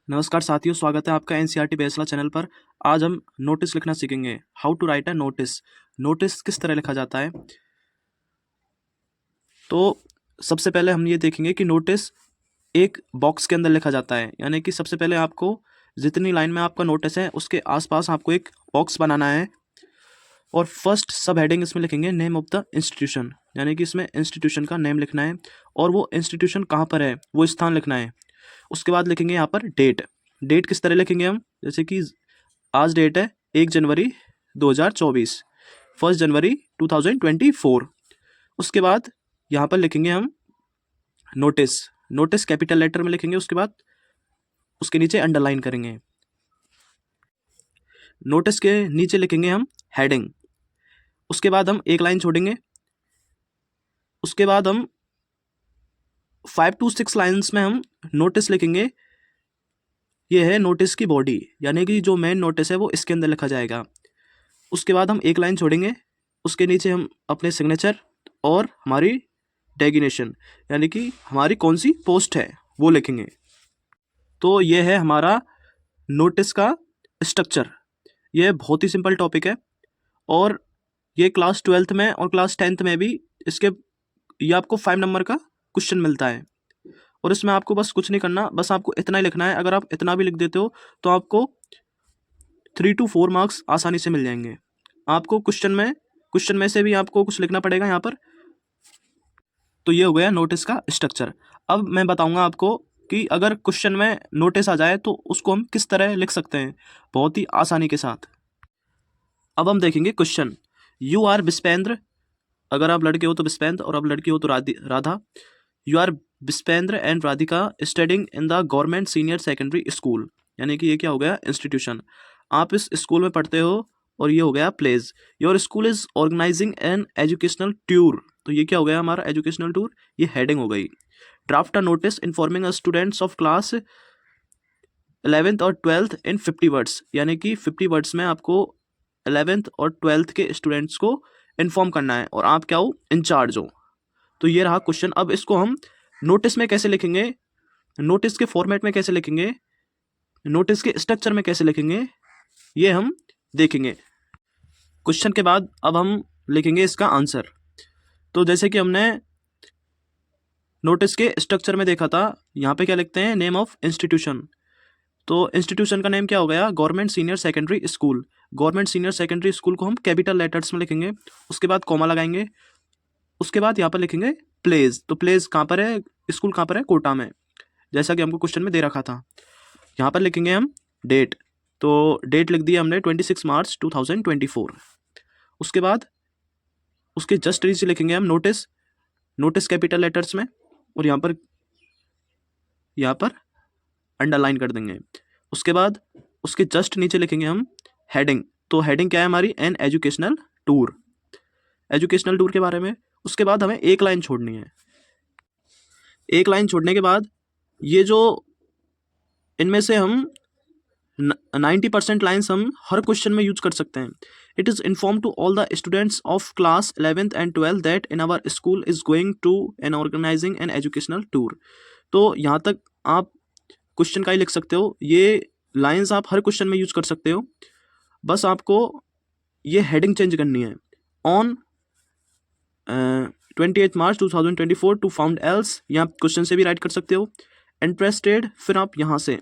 नमस्कार साथियों, स्वागत है आपका एनसीईआरटी बेसला चैनल पर। आज हम नोटिस लिखना सीखेंगे। How to write a notice. Notice किस तरह लिखा जाता है। तो सबसे पहले हम ये देखेंगे कि नोटिस एक बॉक्स के अंदर लिखा जाता है, यानी कि सबसे पहले आपको जितनी लाइन में आपका नोटिस है उसके आसपास आपको एक बॉक्स बनाना है और फर्स्ट सब हेडिंग इसमें लिखेंगे नेम ऑफ द इंस्टीट्यूशन, यानी कि इसमें इंस्टीट्यूशन का नेम लिखना है और वो इंस्टीट्यूशन कहाँ पर है वो स्थान लिखना है। उसके बाद लिखेंगे यहाँ पर डेट। डेट किस तरह लिखेंगे हम, जैसे कि आज डेट है 1 जनवरी 2024, 1 जनवरी 2024। उसके बाद यहाँ पर लिखेंगे हम नोटिस। नोटिस कैपिटल लेटर में लिखेंगे, उसके बाद उसके नीचे अंडरलाइन करेंगे। नोटिस के नीचे लिखेंगे हम हेडिंग। उसके बाद हम एक लाइन छोड़ेंगे। उसके बाद हम 5 to 6 लाइन्स में हम नोटिस लिखेंगे। ये है नोटिस की बॉडी, यानी कि जो मेन नोटिस है वो इसके अंदर लिखा जाएगा। उसके बाद हम एक लाइन छोड़ेंगे, उसके नीचे हम अपने सिग्नेचर और हमारी डेजिग्नेशन, यानी कि हमारी कौन सी पोस्ट है वो लिखेंगे। तो ये है हमारा नोटिस का स्ट्रक्चर। ये बहुत ही सिंपल टॉपिक है और ये क्लास 12th में और क्लास 10th में भी इसके ये आपको 5 नंबर का क्वेश्चन मिलता है और इसमें आपको बस कुछ नहीं करना, बस आपको इतना ही लिखना है। अगर आप इतना भी लिख देते हो तो आपको 3 to 4 मार्क्स आसानी से मिल जाएंगे। आपको क्वेश्चन में से भी आपको कुछ लिखना पड़ेगा यहाँ पर। तो ये हो गया नोटिस का स्ट्रक्चर। अब मैं बताऊंगा आपको कि अगर क्वेश्चन में नोटिस आ जाए तो उसको हम किस तरह लिख सकते हैं बहुत ही आसानी के साथ। अब हम देखेंगे क्वेश्चन। यू आर बिस्पेंद्र, अगर आप लड़के हो तो बिस्पेंद्र और आप लड़की हो तो Radha. You are Bispendra and Radhika studying in the government senior secondary school, यानी कि ये क्या हो गया इंस्टीट्यूशन। आप इस स्कूल में पढ़ते हो और ये हो गया place. Your school is organising an educational tour, तो ये क्या हो गया हमारा एजुकेशनल टूर, ये हेडिंग हो गई। Draft a notice informing a students of class 11th और 12th इन 50 वर्ड्स, यानी कि 50 वर्ड्स में आपको 11th और 12th के स्टूडेंट्स को इन्फॉर्म करना है और आप क्या हो इंचार्ज हो। तो ये रहा क्वेश्चन। अब इसको हम नोटिस में कैसे लिखेंगे, नोटिस के फॉर्मेट में कैसे लिखेंगे, नोटिस के स्ट्रक्चर में कैसे लिखेंगे, ये हम देखेंगे। क्वेश्चन के बाद अब हम लिखेंगे इसका आंसर। तो जैसे कि हमने नोटिस के स्ट्रक्चर में देखा था, यहाँ पे क्या लिखते हैं नेम ऑफ इंस्टीट्यूशन। तो इंस्टीट्यूशन का नेम क्या हो गया government senior secondary school. Government senior secondary school को हम कैपिटल लेटर्स में लिखेंगे, उसके बाद कॉमा लगाएंगे। उसके बाद यहाँ पर लिखेंगे प्लेस। तो प्लेस कहाँ पर है, स्कूल कहाँ पर है, कोटा में, जैसा कि हमको क्वेश्चन में दे रखा था। यहाँ पर लिखेंगे हम डेट। तो डेट लिख दिया हमने 26 मार्च 2024। उसके बाद उसके जस्ट नीचे लिखेंगे हम नोटिस। नोटिस कैपिटल लेटर्स में और यहाँ पर अंडरलाइन कर देंगे। उसके बाद उसके जस्ट नीचे लिखेंगे हम हेडिंग। तो हेडिंग क्या है हमारी N educational tour, educational tour के बारे में। उसके बाद हमें एक लाइन छोड़नी है। एक लाइन छोड़ने के बाद ये जो इनमें से हम 90% लाइन्स हम हर क्वेश्चन में यूज कर सकते हैं। It is inform to all the students of class 11th and 12th that in our school is going to an organising an educational tour. तो यहाँ तक आप क्वेश्चन का ही लिख सकते हो। ये लाइंस आप हर क्वेश्चन में यूज कर सकते हो, बस आपको ये हेडिंग चेंज करनी है। On 28 March 2024 to found else, यहाँ क्वेश्चन से भी राइट कर सकते हो। इंटरेस्टेड, फिर आप यहाँ से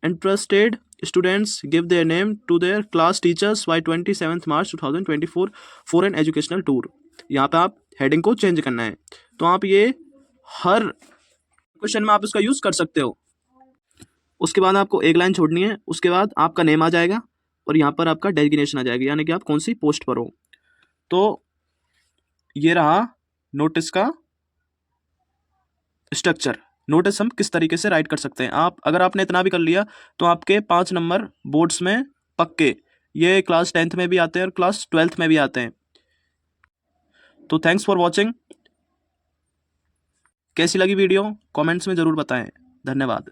interested students give their name to their class teachers by 27 March 2024 for an educational tour. यहाँ पे आप हेडिंग को चेंज करना है। तो आप ये हर क्वेश्चन में आप इसका यूज कर सकते हो। उसके बाद आपको एक लाइन छोड़नी है, उसके बाद आपका नेम आ जाएगा और यहाँ पर आपका डेजिग्नेशन आ जाएगी, यानी कि आप कौन सी पोस्ट पर हो। तो ये रहा नोटिस का स्ट्रक्चर। नोटिस हम किस तरीके से राइट कर सकते हैं। आप अगर आपने इतना भी कर लिया तो आपके 5 नंबर बोर्ड्स में पक्के, ये क्लास 10th में भी आते हैं और क्लास 12th में भी आते हैं। तो थैंक्स फॉर वॉचिंग। कैसी लगी वीडियो कमेंट्स में ज़रूर बताएं। धन्यवाद।